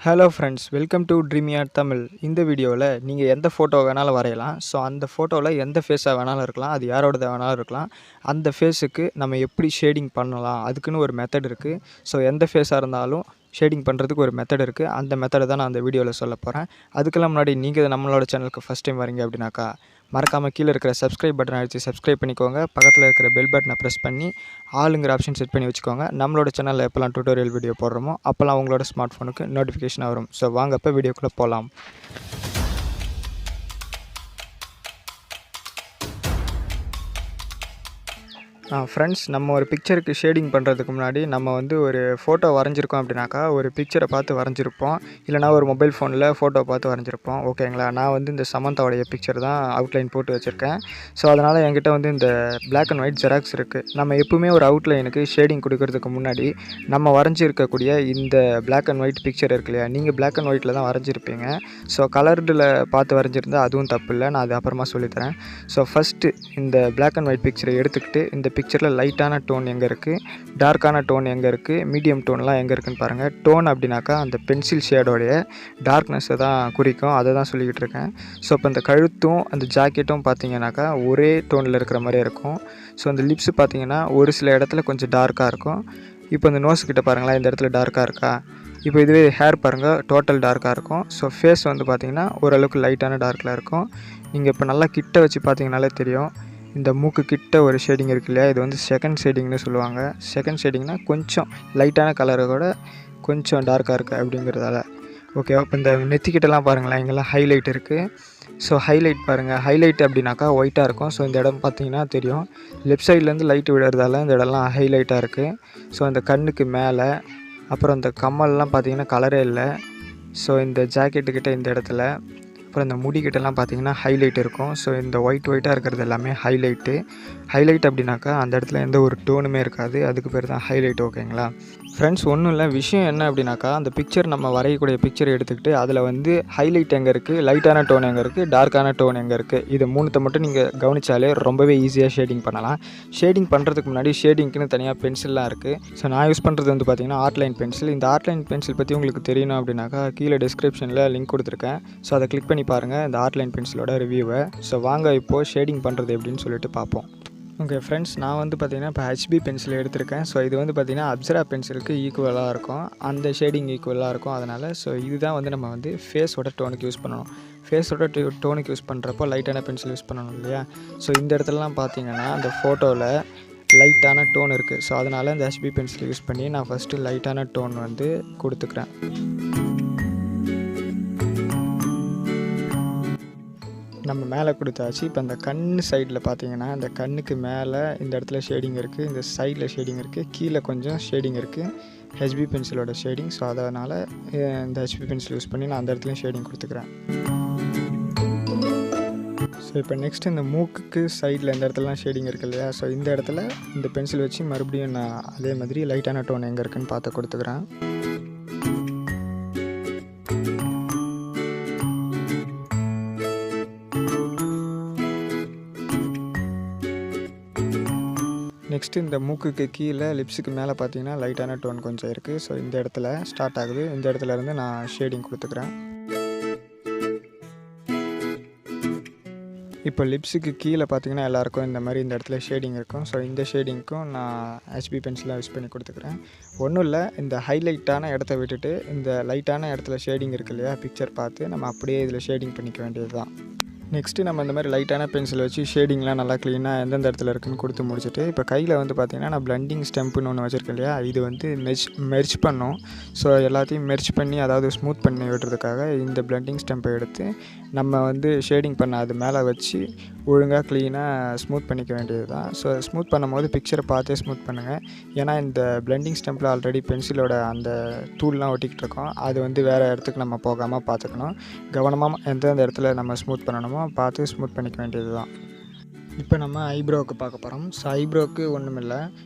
Hello friends, welcome to Dreamiat Tamil. இந்த வீடியோவில் நீங்கள் எந்த ஃபோட்டோ வேணாலும் வரையலாம். ஸோ அந்த ஃபோட்டோவில் எந்த ஃபேஸாக வேணாலும் இருக்கலாம், அது யாரோடது வேணாலும் இருக்கலாம். அந்த ஃபேஸுக்கு நம்ம எப்படி ஷேடிங் பண்ணலாம், அதுக்குன்னு ஒரு மெத்தட் இருக்குது. ஸோ எந்த ஃபேஸாக இருந்தாலும் ஷேடிங் பண்ணுறதுக்கு ஒரு மெத்தட் இருக்குது. அந்த மெத்தடை தான் நான் அந்த வீடியோவில் சொல்ல போகிறேன். அதுக்கெல்லாம் முன்னாடி நீங்கள் நம்மளோட சேனலுக்கு ஃபஸ்ட் டைம் வரீங்க அப்படின்னாக்கா மறக்காமல் கீழே இருக்கிற சப்ஸ்கிரைப் பட்டனை அடித்து சப்ஸ்கிரைப் பண்ணிக்கோங்க. பக்கத்தில் இருக்கிற பெல் பட்டனை ப்ரெஸ் பண்ணி ஆளுங்கிற ஆப்ஷன் செட் பண்ணி வச்சுக்கோங்க. நம்மளோட சேனலில் எப்போல்லாம் டியூட்டோரியல் வீடியோ போடுறோமோ அப்போல்லாம் உங்களோட ஸ்மார்ட் ஃபோனுக்கு நோட்டிஃபிகேஷன் வரும். ஸோ வாங்க இப்போ வீடியோக்குள்ளே போகலாம். ஃப்ரெண்ட்ஸ், நம்ம ஒரு பிக்சருக்கு ஷேடிங் பண்ணுறதுக்கு முன்னாடி நம்ம ஒரு ஃபோட்டோ வரைஞ்சிருக்கோம் அப்படின்னாக்கா ஒரு பிக்சரை பார்த்து வரைஞ்சிருப்போம். இல்லைனா ஒரு மொபைல் ஃபோனில் ஃபோட்டோ பார்த்து வரைஞ்சிருப்போம். ஓகேங்களா? நான் இந்த சமந்தாவுடைய பிக்சர் தான் அவுட்லைன் போட்டு வச்சுருக்கேன். ஸோ அதனால் என்கிட்ட இந்த பிளாக் அண்ட் ஒயிட் ஜெராக்ஸ் இருக்குது. நம்ம எப்பவுமே ஒரு அவுட்லைனுக்கு ஷேடிங் கொடுக்கறதுக்கு முன்னாடி நம்ம வரைஞ்சிருக்கக்கூடிய இந்த பிளாக் அண்ட் ஒயிட் பிக்சர் இருக்கு இல்லையா, நீங்கள் பிளாக் அண்ட் ஒயிட்டில் தான் வரைஞ்சிருப்பீங்க. ஸோ கலர்டில் பார்த்து வரைஞ்சிருந்தால் அதுவும் தப்பு இல்லை, நான் அது அப்புறமா சொல்லித்தரேன். ஸோ ஃபஸ்ட்டு இந்த பிளாக் அண்ட் ஒயிட் பிக்சரை எடுத்துக்கிட்டு இந்த பிக்சரில் லைட்டான டோன் எங்கே இருக்குது, டார்க்கான டோன் எங்கே இருக்குது, மீடியம் டோன்லாம் எங்கே இருக்குதுன்னு பாருங்கள். டோன் அப்படின்னாக்கா அந்த பென்சில் ஷேடோடைய டார்க்னஸை தான் குறிக்கும், அதை தான் சொல்லிக்கிட்டு இருக்கேன். ஸோ இப்போ இந்த கழுத்தும் அந்த ஜாக்கெட்டும் பார்த்தீங்கன்னாக்கா ஒரே டோனில் இருக்கிற மாதிரியே இருக்கும். ஸோ அந்த லிப்ஸு பார்த்தீங்கன்னா ஒரு சில இடத்துல கொஞ்சம் டார்க்காக இருக்கும். இப்போ இந்த நோஸ் கிட்ட பாருங்களேன், இந்த இடத்துல டார்க்காக இருக்கா. இப்போ இதுவே ஹேர் பாருங்கள், டோட்டல் டார்க்காக இருக்கும். ஸோ ஃபேஸ் பார்த்திங்கன்னா ஓரளவுக்கு லைட்டான டார்க்கில் இருக்கும். நீங்கள் இப்போ நல்லா கிட்ட வச்சு பார்த்தீங்கனாலே தெரியும். இந்த மூக்கு கிட்ட ஒரு ஷேடிங் இருக்கு இல்லையா, இது செகண்ட் ஷேடிங்னு சொல்லுவாங்க. செகண்ட் ஷேடிங்னால் கொஞ்சம் லைட்டான கலரை கூட கொஞ்சம் டார்க்காக இருக்குது அப்படிங்கிறதால. ஓகேவா? இப்போ இந்த நெத்திக்கிட்டலாம் பாருங்களேன், இங்கெல்லாம் ஹைலைட் இருக்குது. ஸோ ஹைலைட் பாருங்கள், ஹைலைட் அப்படின்னாக்கா ஒயிட்டாக இருக்கும். ஸோ இந்த இடம் பார்த்தீங்கன்னா தெரியும், லெஃப்ட் சைட்லேருந்து லைட்டு விடுறதால இந்த இடம்லாம் ஹைலைட்டாக இருக்குது. ஸோ அந்த கண்ணுக்கு மேலே, அப்புறம் இந்த கம்மல்லாம் பார்த்தீங்கன்னா கலரே இல்லை. ஸோ இந்த ஜாக்கெட்டுக்கிட்ட இந்த இடத்துல, அப்புறம் இந்த முடிக்கிட்டலாம் பார்த்தீங்கன்னா ஹைலைட் இருக்கும். ஸோ இந்த ஒயிட்டாக இருக்கிறது எல்லாமே ஹைலைட் அப்படின்னாக்கா அந்த இடத்துல எந்த ஒரு டோனுமே இருக்காது, அதுக்கு பேர் தான் ஹைலைட். ஓகேங்களா ஃப்ரெண்ட்ஸ்? ஒன்றும் இல்லை, விஷயம் என்ன அப்படின்னாக்கா அந்த பிக்சர் நம்ம வரையக்கூடிய பிக்சரை எடுத்துக்கிட்டு அதில் ஹைலைட் எங்கே இருக்குது, லைட்டான டோன் எங்கே இருக்குது, டார்க்கான டோன் எங்கே இருக்குது, இது மூணுத்தை மட்டும் நீங்கள் கவனித்தாலே ரொம்பவே ஈஸியாக ஷேடிங் பண்ணலாம். ஷேடிங் பண்ணுறதுக்கு முன்னாடி ஷேடிங்க்குன்னு தனியாக பென்சில்லாம் இருக்குது. ஸோ நான் யூஸ் பண்ணுறது பார்த்தீங்கன்னா ஆர்ட்லைன் பென்சில். இந்த ஆர்ட்லைன் பென்சில் பற்றி உங்களுக்கு தெரியணும் அப்படின்னாக்கா கீழே டிஸ்கிரிப்ஷனில் லிங்க் கொடுத்துருக்கேன். ஸோ அதை கிளிக் பண்ணி பாருங்கள் இந்த ஆர்ட்லைன் பென்சிலோட ரிவ்யூவை. ஸோ வாங்க இப்போது ஷேடிங் பண்ணுறது எப்படின்னு சொல்லிட்டு பார்ப்போம். ஓகே ஃப்ரெண்ட்ஸ், நான் பார்த்திங்கன்னா இப்போ ஹெச்பி பென்சில் எடுத்திருக்கேன். ஸோ இது பார்த்திங்கன்னா அப்சரா பென்சிலுக்கு ஈக்குவலாக இருக்கும், அந்த ஷேடிங் ஈக்குவலாக இருக்கும். அதனால் ஸோ இதுதான் நம்ம ஃபேஸோட டோனுக்கு யூஸ் பண்ணணும். ஃபேஸோட டோனுக்கு யூஸ் பண்ணுறப்போ லைட்டான பென்சில் யூஸ் பண்ணணும் இல்லையா. ஸோ இந்த இடத்துலலாம் பார்த்திங்கன்னா அந்த ஃபோட்டோவில் லைட்டான டோன் இருக்குது. ஸோ அதனால் இந்த ஹெச்பி பென்சில் யூஸ் பண்ணி நான் ஃபஸ்ட்டு லைட்டான டோன் கொடுத்துக்கிறேன். நம்ம மேலே கொடுத்தாச்சு. இப்போ அந்த கண் சைடில் பார்த்தீங்கன்னா அந்த கண்ணுக்கு மேலே இந்த இடத்துல ஷேடிங் இருக்குது, இந்த சைடில் ஷேடிங் இருக்குது, கீழே கொஞ்சம் ஷேடிங் இருக்குது, ஹெச்பி பென்சிலோட ஷேடிங். ஸோ அதனால் இந்த ஹெச்பி பென்சில் யூஸ் பண்ணி நான் அந்த இடத்துலையும் ஷேடிங் கொடுத்துக்கிறேன். ஸோ இப்போ நெக்ஸ்ட் இந்த மூக்குக்கு சைடில் இந்த இடத்துலலாம் ஷேடிங் இருக்குது இல்லையா. ஸோ இந்த இடத்துல இந்த பென்சில் வச்சு மறுபடியும் நான் அதே மாதிரி லைட்டான டோன் எங்கே இருக்குதுன்னு பார்த்து கொடுத்துக்கிறேன். நெக்ஸ்ட்டு இந்த மூக்குக்கு கீழே லிப்ஸுக்கு மேலே பார்த்தீங்கன்னா லைட்டான டோன் கொஞ்சம் இருக்குது. ஸோ இந்த இடத்துல ஸ்டார்ட் ஆகுது, இந்த இடத்துல இருந்து நான் ஷேடிங் கொடுத்துக்கிறேன். இப்போ லிப்ஸுக்கு கீழே பார்த்தீங்கன்னா எல்லாேருக்கும் இந்த மாதிரி இந்த இடத்துல ஷேடிங் இருக்கும். ஸோ இந்த ஷேடிங்க்கும் நான் ஹெச்பி பென்சிலாக யூஸ் பண்ணி கொடுத்துக்கிறேன். ஒன்றும் இல்லை, இந்த ஹைலைட்டான இடத்த விட்டுட்டு இந்த லைட்டான இடத்துல ஷேடிங் இருக்குது இல்லையா, பிக்சர் பார்த்து நம்ம அப்படியே இதில் ஷேடிங் பண்ணிக்க வேண்டியது தான். நெக்ஸ்ட்டு நம்ம இந்த மாதிரி லைட்டான பென்சில் வச்சு ஷேடிங்லாம் நல்லா க்ளீனாக எந்தெந்த இடத்துல இருக்குதுன்னு கொடுத்து முடிச்சுட்டு இப்போ கையில் பார்த்திங்கன்னா நான் பிளண்டிங் ஸ்டெம்ப்புன்னு ஒன்று வச்சுருக்கேன் இல்லையா, இது மெர்ஜ் பண்ணும். ஸோ எல்லாத்தையும் மெர்ஜ் பண்ணி அதாவது ஸ்மூத் பண்ணி விடுறதுக்காக இந்த பிளண்டிங் ஸ்டெம்பை எடுத்து நம்ம ஷேடிங் பண்ண அது மேலே வச்சு ஒழுங்காக க்ளீனாக ஸ்மூத் பண்ணிக்க வேண்டியது தான். ஸோ ஸ்மூத் பண்ணும்போது பிக்சரை பார்த்தே ஸ்மூத் பண்ணுங்கள். ஏன்னா இந்த பிளண்டிங் ஸ்டெம்பில் ஆல்ரெடி பென்சிலோட அந்த தூள்லாம் ஒட்டிக்கிட்டு இருக்கோம், அது வேறு இடத்துக்கு நம்ம போகாமல் பார்த்துக்கணும். கவனமாக எந்தெந்த இடத்துல நம்ம ஸ்மூத் பண்ணணுமோ பார்த்து ஸ்மூத் பண்ணிக்க வேண்டியது தான். இப்போ நம்ம ஐப்ரோவுக்கு பார்க்க போகிறோம். ஸோ ஐப்ரோவுக்கு ஒன்றும் இல்லை,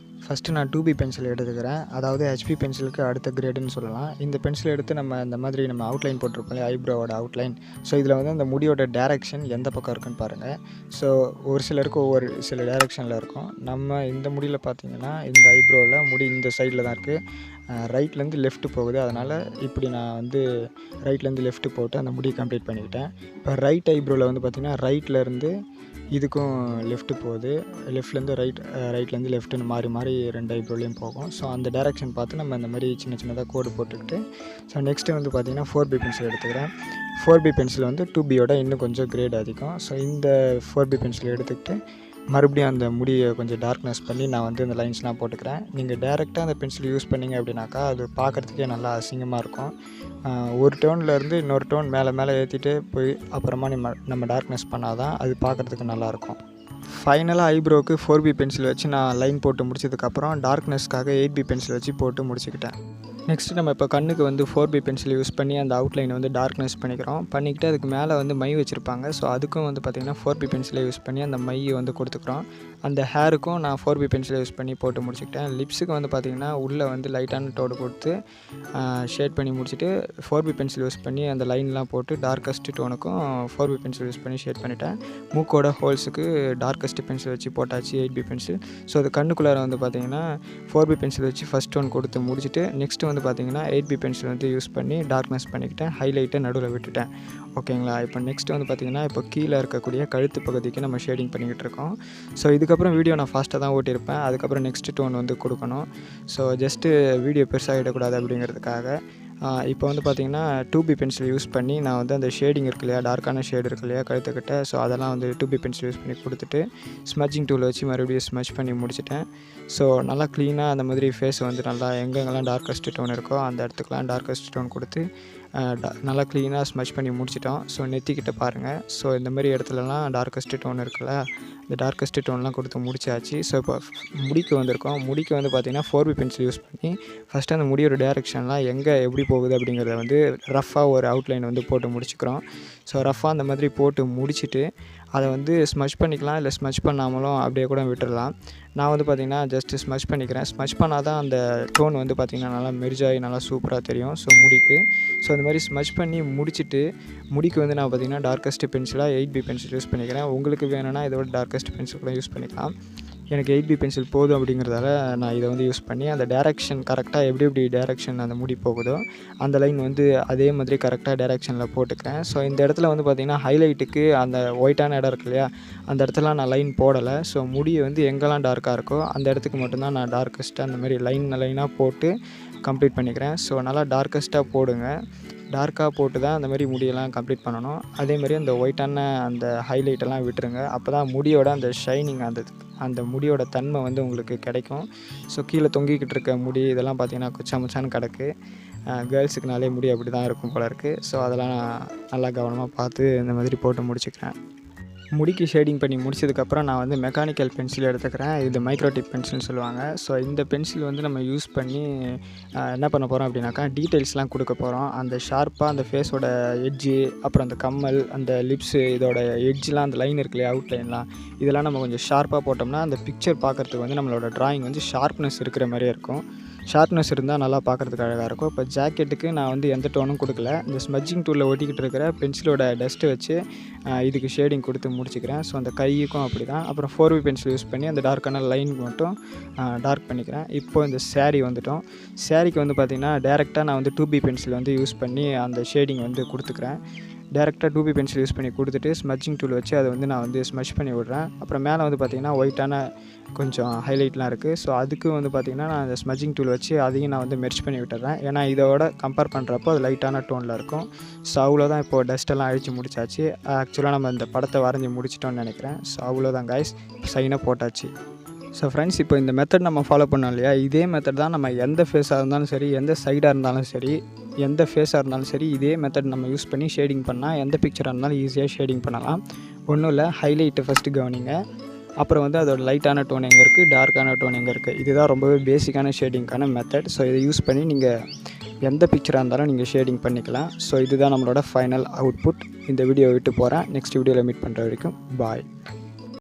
ஃபஸ்ட்டு நான் 2B பென்சில் எடுத்துக்கிறேன். அதாவது ஹெச்பி பென்சிலுக்கு அடுத்த கிரேடுன்னு சொல்லலாம். இந்த பென்சில் எடுத்து இந்த மாதிரி நம்ம அவுட்லைன் போட்டிருப்போம் இல்லையா, ஐப்ரோவோட அவுட்லைன். ஸோ இதில் வந்து அந்த முடியோட டேரெக்ஷன் எந்த பக்கம் இருக்குன்னு பாருங்கள். ஸோ ஒரு சிலருக்கு ஒவ்வொரு சில டேரெக்ஷனில் இருக்கும். நம்ம இந்த முடியில் பார்த்திங்கன்னா இந்த ஐப்ரோவில் முடி இந்த சைடில் தான் இருக்குது. ரைட்லேருந்து லெஃப்ட் போகுது. அதனால் இப்படி நான் வந்து ரைட்லேருந்து லெஃப்ட் போட்டு அந்த முடியை கம்ப்ளீட் பண்ணிக்கிட்டேன். இப்போ ரைட் ஐப்ரோவில் வந்து பார்த்திங்கன்னா ரைட்லேருந்து இதுக்கும் லெஃப்ட்டு போகுது, லெஃப்ட்லேருந்து ரைட்லேருந்து லெஃப்ட்டுன்னு மாறி மாறி 2 ஐப்ரோலையும் போகும். ஸோ அந்த டேரெக்ஷன் பார்த்து நம்ம இந்த மாதிரி சின்ன சின்னதாக கோடு போட்டுக்கிட்டு, ஸோ நெக்ஸ்ட்டு வந்து பார்த்திங்கன்னா 4B பென்சில் எடுத்துக்கிறேன். 4B பென்சில் வந்து 2Bயோட இன்னும் கொஞ்சம் கிரேட் அதிகம். ஸோ இந்த 4B பென்சில் எடுத்துக்கிட்டு மறுபடியும் அந்த முடியை கொஞ்சம் டார்க்னஸ் பண்ணி நான் வந்து அந்த லைன்ஸ்லாம் போட்டுக்கிறேன். நீங்கள் டேரெக்டாக அந்த பென்சில் யூஸ் பண்ணிங்க அப்படின்னாக்கா அது பார்க்குறதுக்கே நல்லா அசிங்கமாக இருக்கும். ஒரு டோன்லேருந்து இன்னொரு டோன் மேலே ஏற்றிட்டு போய் அப்புறமா நம்ம டார்க்னஸ் பண்ணால் தான் அது பார்க்குறதுக்கு நல்லாயிருக்கும். ஃபைனலாக ஐப்ரோவுக்கு 4B பென்சில் வச்சு நான் லைன் போட்டு முடிச்சதுக்கப்புறம் டார்க்னஸ்க்காக 8B பென்சில் வச்சு போட்டு முடிச்சுக்கிட்டேன். நெக்ஸ்ட்டு நம்ம இப்போ கண்ணுக்கு வந்து 4B பென்சில் யூஸ் பண்ணி அந்த அவுட்லைனை வந்து டார்க்னஸ் பண்ணிக்கிட்டு அதுக்கு மேலே வந்து மை வச்சுருப்பாங்க. ஸோ அதுக்கும் வந்து பார்த்திங்கன்னா 4B பென்சிலை யூஸ் பண்ணி அந்த மையை வந்து கொடுத்துக்குறோம். அந்த ஹேருக்கும் நான் 4B பென்சிலை யூஸ் பண்ணி போட்டு முடிச்சுக்கிட்டேன். லிப்ஸுக்கு வந்து பார்த்திங்கன்னா உள்ளே வந்து லைட்டான டோடு கொடுத்து ஷேட் பண்ணி முடிச்சுட்டு 4B பென்சில் யூஸ் பண்ணி அந்த லைன்லாம் போட்டு டார்க்கஸ்ட் டோனுக்கும் 4B பென்சில் யூஸ் பண்ணி ஷேட் பண்ணிட்டேன். மூக்கோட ஹோல்ஸுக்கு டார்க்கஸ்ட் பென்சில் வச்சு போட்டாச்சு 8B பென்சில். ஸோ அது கண்ணுக்குள்ளார வந்து பார்த்திங்கன்னா 4B பென்சில் வச்சு ஃபஸ்ட் டோன் கொடுத்து முடிச்சுட்டு நெக்ஸ்ட்டு வந்து பார்த்திங்கன்னா 8B பென்சில் வந்து யூஸ் பண்ணி டார்க்னஸ் பண்ணிக்கிட்டேன். ஹைலைட்டை நடுவில் விட்டுட்டேன். ஓகேங்களா. இப்போ நெக்ஸ்ட்டு வந்து பார்த்திங்கன்னா இப்போ கீழே இருக்கக்கூடிய கழுத்து பகுதிக்கு நம்ம ஷேடிங் பண்ணிக்கிட்டு இருக்கோம். ஸோ இதுக்கப்புறம் வீடியோ நான் ஃபாஸ்ட்டாக தான் ஓட்டியிருப்பேன். அதுக்கப்புறம் நெக்ஸ்ட்டு டோன் வந்து கொடுக்கணும். ஸோ ஜஸ்ட்டு வீடியோ பெருசாகிடக்கூடாது அப்படிங்கிறதுக்காக இப்போ வந்து பார்த்திங்கன்னா 2B பென்சில் யூஸ் பண்ணி நான் வந்து அந்த ஷேடிங் இருக்கு இல்லையா, டார்க்கான ஷேடு இருக்கு இல்லையா கழுத்துக்கிட்ட, ஸோ அதெல்லாம் வந்து 2B பென்சில் யூஸ் பண்ணி கொடுத்துட்டு ஸ்மட்ஜிங் டூல் வச்சு மறுபடியும் ஸ்மட்ச் பண்ணி முடிச்சிட்டேன். ஸோ நல்லா க்ளீனாக அந்த மாதிரி ஃபேஸ் வந்து நல்லா எங்கெங்கெல்லாம் டார்க்கஸ்ட் டோன் இருக்கோ அந்த இடத்துக்குலாம் டார்க்கஸ்ட் டோன் கொடுத்து நல்லா க்ளீனாக ஸ்மட்ச் பண்ணி முடிச்சிட்டோம். ஸோ நெத்திக்கிட்ட பாருங்கள். ஸோ இந்த மாதிரி இடத்துலலாம் டார்க்கஸ்ட் டோன் இருக்குல்ல, இந்த டார்க்கஸ்ட் டோன்லாம் கொடுத்து முடிச்சாச்சு. ஸோ இப்போ முடிக்கு வந்திருக்கோம். முடிக்கு வந்து பார்த்திங்கன்னா 4B பென்சில் யூஸ் பண்ணி ஃபஸ்ட்டு அந்த முடியோட டேரெக்ஷன்லாம் எங்கே எப்படி போகுது அப்படிங்கிறத வந்து ரஃப்பாக ஒரு அவுட்லைன் வந்து போட்டு முடிச்சுக்கிறோம். ஸோ ரஃப்பாக அந்த மாதிரி போட்டு முடிச்சுட்டு அதை வந்து ஸ்மட்ச் பண்ணிக்கலாம், இல்லை ஸ்மட்ச் பண்ணாமலும் அப்படியே கூட விட்டுடலாம். நான் வந்து பார்த்திங்கன்னா ஜஸ்ட்டு ஸ்மட்ச் பண்ணிக்கிறேன். ஸ்மட்ச் பண்ணால் தான் அந்த டோன் வந்து பார்த்திங்கன்னா நல்லா மெர்ஜாகி நல்லா சூப்பராக தெரியும் ஸோ முடிக்கு. ஸோ இந்த மாதிரி ஸ்மட்ச் பண்ணி முடிச்சுட்டு முடிக்கு வந்து நான் பார்த்திங்கன்னா டார்க்கஸ்ட் பென்சிலாக 8B பென்சில் யூஸ் பண்ணிக்கிறேன். உங்களுக்கு வேணும்னா இதோட டார்க்கஸ்ட் பென்சில் கூட யூஸ் பண்ணிக்கலாம். எனக்கு 8B பென்சில் போதும் அப்படிங்கிறதால நான் இதை வந்து யூஸ் பண்ணி அந்த டேரெக்ஷன் கரெக்டாக எப்படி டேரெக்ஷன் அந்த முடி போகுதோ அந்த லைன் வந்து அதே மாதிரி கரெக்டாக டேரெக்ஷனில் போட்டுக்கிறேன். ஸோ இந்த இடத்துல வந்து பார்த்திங்கன்னா ஹைலைட்டுக்கு அந்த ஒயிட்டான இடம் இருக்கு இல்லையா, அந்த இடத்துல நான் லைன் போடலை. ஸோ முடியை வந்து எங்கெல்லாம் டார்க்காக இருக்கோ அந்த இடத்துக்கு மட்டும்தான் நான் டார்க்கஸ்ட்டாக அந்த மாதிரி லைனாக போட்டு கம்ப்ளீட் பண்ணிக்கிறேன். ஸோ நல்லா டார்க்கஸ்ட்டாக போடுங்க. டார்க்காக போட்டு தான் அந்த மாதிரி முடியெல்லாம் கம்ப்ளீட் பண்ணணும். அதேமாதிரி அந்த ஒயிட்டான அந்த ஹைலைட்டெல்லாம் விட்டுருங்க. அப்போ தான் முடியோட அந்த ஷைனிங் அந்த முடியோட தன்மை வந்து உங்களுக்கு கிடைக்கும். ஸோ கீழே தொங்கிக்கிட்டு இருக்க முடி இதெல்லாம் பார்த்திங்கன்னா குச்சாமுச்சான்னு கிடக்கு. கேர்ள்ஸுக்குனாலே முடி அப்படி தான் இருக்கும் போல இருக்குது. ஸோ அதெல்லாம் நல்லா கவனமாக பார்த்து இந்த மாதிரி போட்டு முடிச்சுக்கிறேன். முடிக்கு ஷேடிங் பண்ணி முடிச்சதுக்கப்புறம் நான் வந்து மெக்கானிக்கல் பென்சில் எடுத்துக்கிறேன். இது மைக்ரோ டிப் பென்சில்னு சொல்லுவாங்க. ஸோ இந்த பென்சில் வந்து நம்ம யூஸ் பண்ணி என்ன பண்ண போகிறோம் அப்படின்னாக்கா டீட்டெயில்ஸ்லாம் கொடுக்க போகிறோம். அந்த ஷார்ப்பாக அந்த ஃபேஸோட எட்ஜு, அப்புறம் அந்த கம்மல், அந்த லிப்ஸு, இதோட எட்ஜெலாம் அந்த லைன் இருக்கு இல்லையா அவுட்லைன்லாம், இதெல்லாம் நம்ம கொஞ்சம் ஷார்ப்பாக போட்டோம்னா அந்த பிக்சர் பார்க்குறதுக்கு வந்து நம்மளோட ட்ராயிங் வந்து ஷார்ப்னஸ் இருக்கிற மாதிரியே இருக்கும். ஷார்ப்னஸ் இருந்தால் நல்லா பார்க்குறதுக்கு அழகாக இருக்கும். இப்போ ஜாக்கெட்டுக்கு நான் வந்து எந்த டோனும் கொடுக்கல. இந்த ஸ்மட்ஜிங் டூலில் ஒட்டிக்கிட்டு இருக்கிற பென்சிலோட டஸ்ட்டு வச்சு இதுக்கு ஷேடிங் கொடுத்து முடிச்சுக்கிறேன். ஸோ அந்த கைக்கும் அப்படி தான். அப்புறம் 4B பென்சில் யூஸ் பண்ணி அந்த டார்க்கான லைன் மட்டும் டார்க் பண்ணிக்கிறேன். இப்போ இந்த சேரீ வந்துட்டோம். சேரீக்கு வந்து பார்த்திங்கன்னா டேரெக்டாக நான் வந்து 2B பென்சில் வந்து யூஸ் பண்ணி அந்த ஷேடிங் வந்து கொடுத்துக்கிறேன். டேரெக்டாக 2B பென்சில் யூஸ் பண்ணி கொடுத்துட்டு ஸ்மட்ஜிங் டூல் வச்சு அதை வந்து நான் வந்து ஸ்மட்ச் பண்ணி விட்றேன். அப்புறம் மேலே வந்து பார்த்திங்கன்னா ஒயிட்டான கொஞ்சம் ஹைலைட்லாம் இருக்குது. ஸோ அதுக்கு வந்து பார்த்திங்கன்னா நான் அந்த ஸ்மட்ஜிங் டூல் வச்சு அதையும் நான் வந்து மெர்ச் பண்ணி விட்டுறேன். ஏன்னா இதோட கம்பேர் பண்ணுறப்போ அது லைட்டான டோனில் இருக்கும். ஸோ அவ்வளோதான். இப்போது டஸ்ட்டெல்லாம் அழித்து முடிச்சாச்சு. ஆக்சுவலாக நம்ம இந்த படத்தை வரைஞ்சி முடிச்சிட்டோன்னு நினைக்கிறேன். ஸோ அவ்வளோதான் கைஸ், சைனாக போட்டாச்சு. ஸோ ஃப்ரெண்ட்ஸ், இப்போ இந்த மெத்தட் நம்ம ஃபாலோ பண்ணோம் இல்லையா, இதே மெத்தட் தான் நம்ம எந்த ஃபேஸாக இருந்தாலும் சரி, எந்த சைடாக இருந்தாலும் சரி, எந்த ஃபேஸாக இருந்தாலும் சரி, இதே மெத்தட் நம்ம யூஸ் பண்ணி ஷேடிங் பண்ணால் எந்த பிக்சராக இருந்தாலும் ஈஸியாக ஷேடிங் பண்ணலாம். ஒன்றும் இல்லை, ஹைலைட்டு ஃபஸ்ட்டு கவனிங்க. அப்புறம் வந்து அதோட லைட்டான டோன் எங்கே இருக்குது, டார்க்கான டோன் எங்கே இருக்குது, இதுதான் ரொம்பவே பேசிக்கான ஷேடிங்க்கான மெத்தட். ஸோ இதை யூஸ் பண்ணி நீங்கள் எந்த பிக்சராக இருந்தாலும் நீங்கள் ஷேடிங் பண்ணிக்கலாம். ஸோ இதுதான் நம்மளோட ஃபைனல் அவுட்புட். இந்த வீடியோ விட்டு போகிறேன். நெக்ஸ்ட் வீடியோவில் மீட் பண்ணுற வரைக்கும் பாய்.